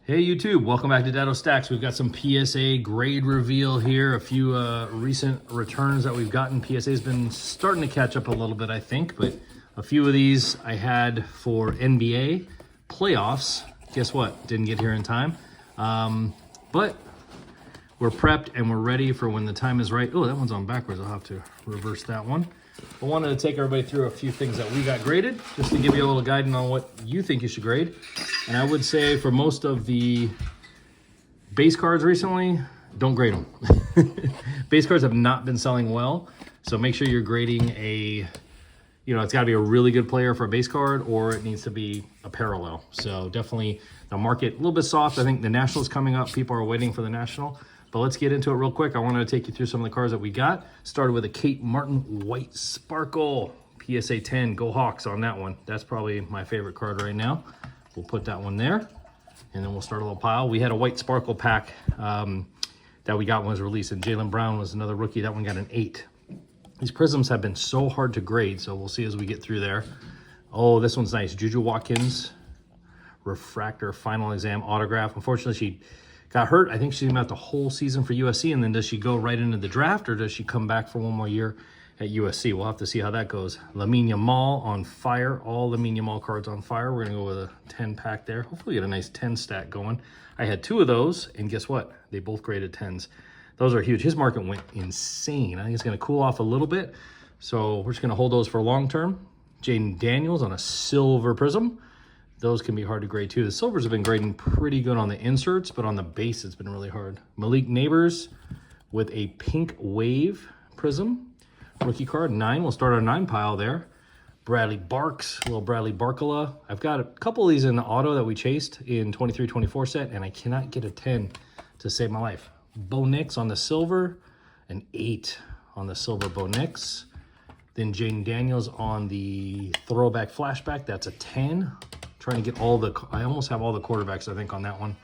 Hey YouTube, welcome back to Dado Stacks. We've got some PSA grade reveal here. A few recent returns that we've gotten. PSA's been starting to catch up a little bit, I think, but a few of these I had for NBA playoffs. Guess what? Didn't get here in time. But we're prepped and we're ready for when the time is right. Oh, that one's on backwards. I'll have to reverse that one. I wanted to take everybody through a few things that we got graded, just to give you a little guidance on what you think you should grade. And I would say for most of the base cards recently, don't grade them. Base cards have not been selling well, so make sure you're grading it's got to be a really good player for a base card, or it needs to be a parallel. So definitely the market a little bit soft. I think the National's coming up. People are waiting for the National. But let's get into it real quick. I wanted to take you through some of the cards that we got. Started with a Kate Martin White Sparkle. PSA 10, go Hawks on that one. That's probably my favorite card right now. We'll put that one there. And then we'll start a little pile. We had a White Sparkle pack that we got when it was released. And Jaylen Brown was another rookie. That one got an 8. These prisms have been so hard to grade, so we'll see as we get through there. Oh, this one's nice. Juju Watkins, refractor final exam autograph. Unfortunately, she got hurt. I think she's out the whole season for USC, and then does she go right into the draft, or does she come back for one more year at USC? We'll have to see how that goes. Lamine Yamal on fire. All Lamine Yamal cards on fire. We're going to go with a 10-pack there. Hopefully get a nice 10 stack going. I had 2 of those, and guess what? They both graded 10s. Those are huge. His market went insane. I think it's going to cool off a little bit, so we're just going to hold those for long term. Jaden Daniels on a silver prism. Those can be hard to grade too. The silvers have been grading pretty good on the inserts, but on the base it's been really hard. Malik Neighbors with a pink wave prism. Rookie card, 9. We'll start our 9 pile there. Bradley Barks, little Bradley Barcola. I've got a couple of these in the auto that we chased in 23-24 set, and I cannot get a 10 to save my life. Bo Nix on the silver, an 8 on the silver Bo Nix. Then Jaden Daniels on the throwback flashback, that's a 10. Trying to get I almost have all the quarterbacks, I think, on that one.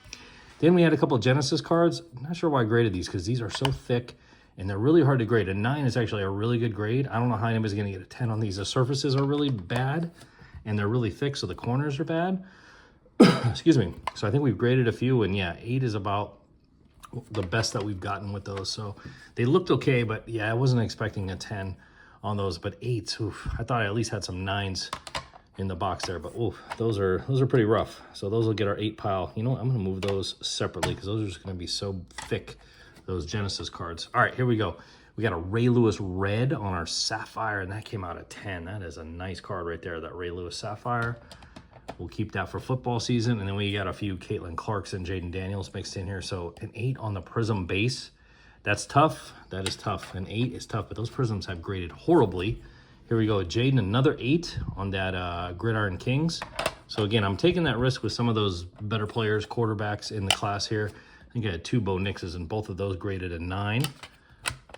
Then we had a couple of Genesis cards. I'm not sure why I graded these because these are so thick and they're really hard to grade. A 9 is actually a really good grade. I don't know how anybody's going to get a 10 on these. The surfaces are really bad and they're really thick, so the corners are bad. Excuse me. So I think we've graded a few, and yeah, 8 is about the best that we've gotten with those. So they looked okay, but yeah, I wasn't expecting a 10 on those. But 8s, oof, I thought I at least had some 9s in the box there, but oof, those are pretty rough. So those will get our 8 pile. You know what? I'm gonna move those separately because those are just gonna be so thick, those Genesis cards. All right, here we go. We got a Ray Lewis red on our Sapphire, and that came out at 10. That is a nice card right there, that Ray Lewis Sapphire. We'll keep that for football season. And then we got a few Caitlin Clarks and Jaden Daniels mixed in here. So an 8 on the Prism base. That's tough. That is tough. An 8 is tough, but those Prisms have graded horribly. Here we go, Jaden, another 8 on that Gridiron Kings. So again, I'm taking that risk with some of those better players, quarterbacks in the class here. I think I had 2 Bo Nixes, and both of those graded a 9,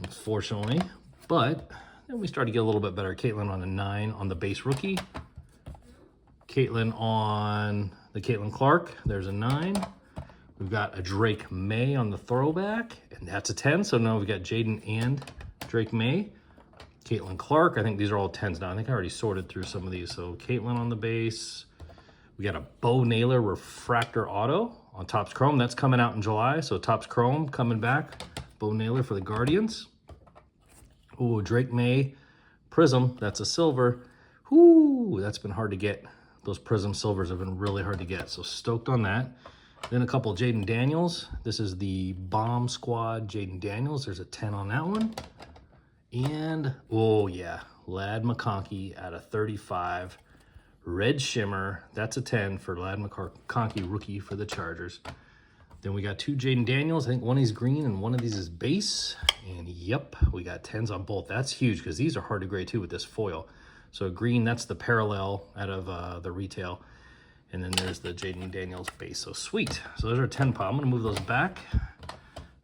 unfortunately. But then we start to get a little bit better. Caitlin on a 9 on the base rookie. Caitlin on the Caitlin Clark, there's a 9. We've got a Drake May on the throwback, and that's a 10. So now we've got Jaden and Drake May. Caitlin Clark, I think these are all 10s now. I think I already sorted through some of these. So Caitlin on the base. We got a Bo Naylor refractor auto on Topps Chrome. That's coming out in July. So Topps Chrome coming back. Bo Naylor for the Guardians. Ooh, Drake May Prism. That's a silver. Ooh, that's been hard to get. Those Prism silvers have been really hard to get. So stoked on that. Then a couple Jaden Daniels. This is the Bomb Squad Jaden Daniels. There's a 10 on that one. And, oh yeah, Ladd McConkey at a 35. Red Shimmer, that's a 10 for Ladd McConkey, rookie for the Chargers. Then we got 2 Jaden Daniels. I think one is green and one of these is base. And yep, we got 10s on both. That's huge because these are hard to grade too with this foil. So green, that's the parallel out of the retail. And then there's the Jaden Daniels base. So sweet. So there's our 10 pile. I'm going to move those back.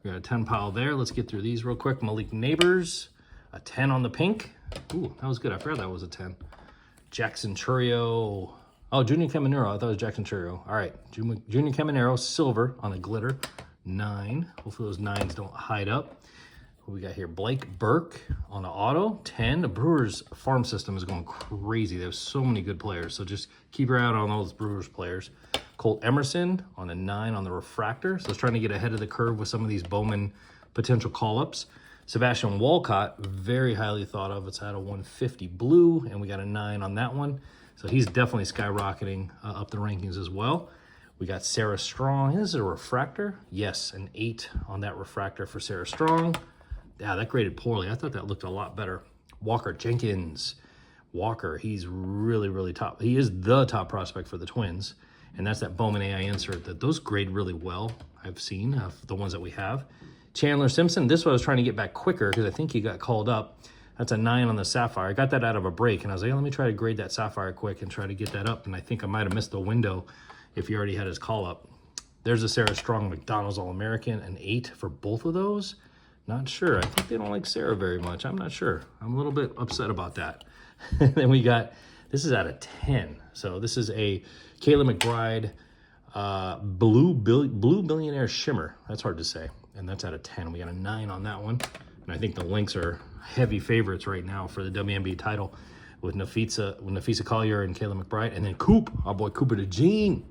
We got a 10 pile there. Let's get through these real quick. Malik Neighbors. A 10 on the pink. Ooh, that was good. I forgot that was a 10. Jackson Churio. Oh, Junior Caminero. I thought it was Jackson Churio. All right. Junior Caminero, silver on a glitter. 9. Hopefully those 9s don't hide up. What we got here? Blake Burke on an auto, 10. The Brewers farm system is going crazy. They have so many good players, so just keep your eye out on those Brewers players. Colt Emerson on a 9 on the refractor, so it's trying to get ahead of the curve with some of these Bowman potential call-ups. Sebastian Walcott, very highly thought of. It's at a 150 blue, and we got a 9 on that one. So he's definitely skyrocketing up the rankings as well. We got Sarah Strong. This is a refractor. Yes, an 8 on that refractor for Sarah Strong. Yeah, that graded poorly. I thought that looked a lot better. Walker Jenkins. Walker, he's really, really top. He is the top prospect for the Twins. And that's that Bowman AI insert. That those grade really well, I've seen, the ones that we have. Chandler Simpson, this one I was trying to get back quicker because I think he got called up. That's a 9 on the Sapphire. I got that out of a break, and I was like, let me try to grade that Sapphire quick and try to get that up. And I think I might have missed the window if he already had his call up. There's a Sarah Strong McDonald's All-American, an 8 for both of those. Not sure. I think they don't like Sarah very much. I'm not sure. I'm a little bit upset about that. Then we got, this is out of 10. So this is a Kayla McBride Blue Billionaire Shimmer. That's hard to say. And that's out of 10. We got a 9 on that one. And I think the Lynx are heavy favorites right now for the WNBA title with Nafisa Collier and Kayla McBride. And then Coop, our boy Cooper DeJean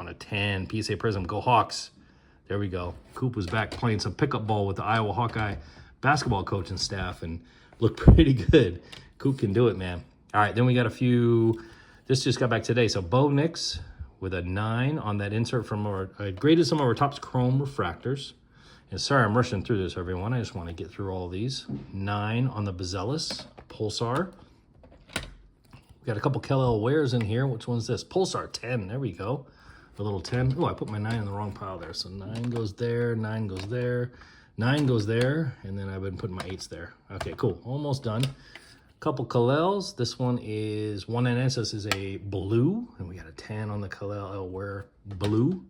on a 10. PSA Prism, go Hawks. There we go. Coop was back playing some pickup ball with the Iowa Hawkeye basketball coaching staff and looked pretty good. Coop can do it, man. All right, then we got a few. This just got back today. So Bo Nix with a 9 on that insert from our, I graded some of our Topps Chrome refractors. And sorry, I'm rushing through this, everyone. I just want to get through all of these. 9 on the Bezelis Pulsar. We got a couple Kel-El wares in here. Which one's this? Pulsar 10. There we go. A little 10. Oh, I put my 9 in the wrong pile there. So 9 goes there, 9 goes there, 9 goes there, and then I've been putting my 8s there. Okay, cool. Almost done. Couple Kal-Els. This one is 1NS. This is a blue, and we got a 10 on the Kal-El Wear blue.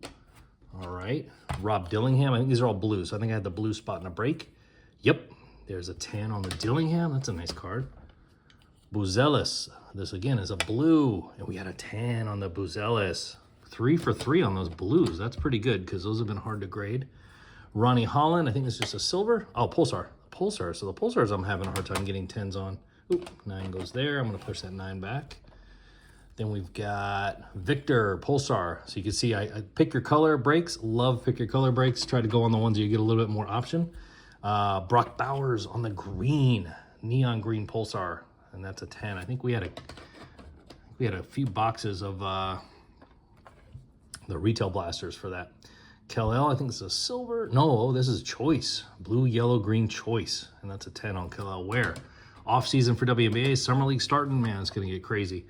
All right. Rob Dillingham. I think these are all blue, so I think I had the blue spot in a break. Yep. There's a 10 on the Dillingham. That's a nice card. Buzelis. This, again, is a blue, and we got a 10 on the Buzelis. 3 for 3 on those blues. That's pretty good because those have been hard to grade. Ronnie Holland. I think it's just a silver. Oh, Pulsar. Pulsar. So the Pulsars I'm having a hard time getting 10s on. Oop, 9 goes there. I'm going to push that 9 back. Then we've got Victor Pulsar. So you can see I pick your color breaks. Love pick your color breaks. Try to go on the ones that you get a little bit more option. Brock Bowers on the green. Neon green Pulsar. And that's a 10. I think we had a few boxes of the retail blasters for that. Kel-El, I think it's a silver. No, this is choice. Blue, yellow, green choice. And that's a 10 on Kel-El Wear. Off season for WNBA, Summer League starting, man, it's going to get crazy.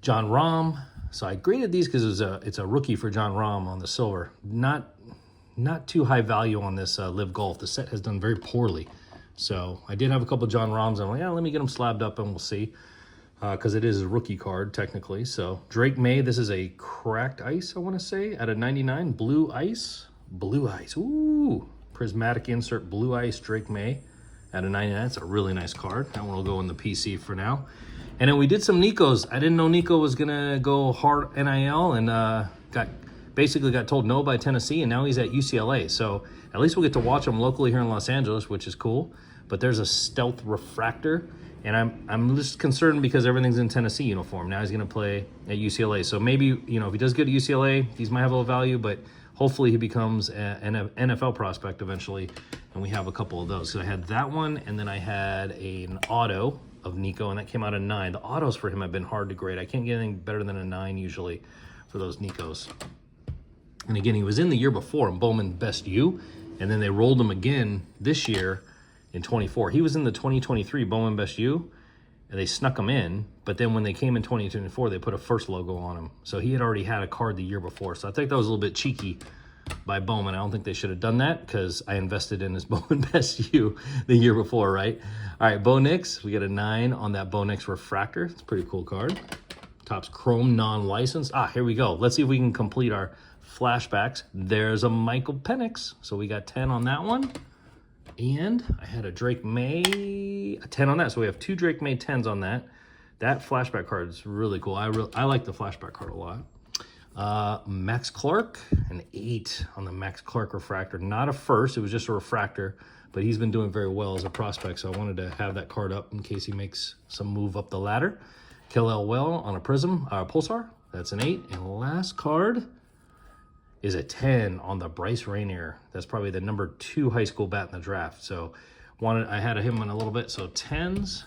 John Rahm. So I graded these because it's a rookie for John Rahm on the silver. Not too high value on this Live Golf. The set has done very poorly. So I did have a couple John Rahms. I'm like, yeah, let me get them slabbed up and we'll see. Because it is a rookie card, technically. So Drake May, this is a cracked ice, I want to say, at a 99. Blue ice. Blue ice. Ooh. Prismatic insert blue ice Drake May at a 99. That's a really nice card. That one will go in the PC for now. And then we did some Nikos. I didn't know Nico was going to go hard NIL and basically got told no by Tennessee, and now he's at UCLA. So at least we'll get to watch him locally here in Los Angeles, which is cool. But there's a stealth refractor. And I'm just concerned because everything's in Tennessee uniform. Now he's going to play at UCLA. So maybe, if he does good at UCLA, these might have a little value, but hopefully he becomes an NFL prospect eventually. And we have a couple of those. So I had that one, and then I had an auto of Nico, and that came out a 9. The autos for him have been hard to grade. I can't get anything better than a 9 usually for those Nikos. And again, he was in the year before in Bowman Best U, and then they rolled him again this year in 24. He was in the 2023 Bowman Best U, and they snuck him in, but then when they came in 2024, they put a first logo on him. So he had already had a card the year before. So I think that was a little bit cheeky by Bowman. I don't think they should have done that because I invested in his Bowman Best U the year before, right? All right, Bo Nix, we got a 9 on that Bo Nix refractor. It's a pretty cool card. Topps Chrome non-licensed. Here we go. Let's see if we can complete our flashbacks. There's a Michael Penix. So we got 10 on that one. And I had a Drake May, a 10 on that. So we have 2 Drake May 10s on that. That flashback card is really cool. I like the flashback card a lot. Max Clark, an 8 on the Max Clark refractor. Not a first, it was just a refractor, but he's been doing very well as a prospect, so I wanted to have that card up in case he makes some move up the ladder. Killel Well on a Prism, Pulsar, that's an 8. And last card is a 10 on the Bryce Rainier. That's probably the number 2 high school bat in the draft. So I had him in a little bit. So 10s,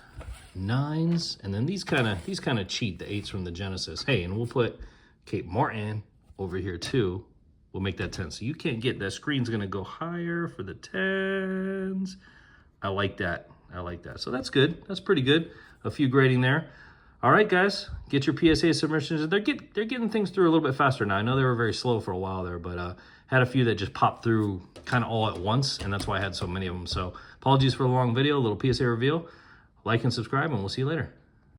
9s, and then these kind of cheat, the 8s from the Genesis. Hey, and we'll put Kate Martin over here too. We'll make that 10. So you can't get that screen's gonna go higher for the 10s. I like that. I like that. So that's good. That's pretty good. A few grading there. All right, guys, get your PSA submissions. They're getting things through a little bit faster now. I know they were very slow for a while there, but had a few that just popped through kind of all at once, and that's why I had so many of them. So apologies for the long video, a little PSA reveal. Like and subscribe, and we'll see you later.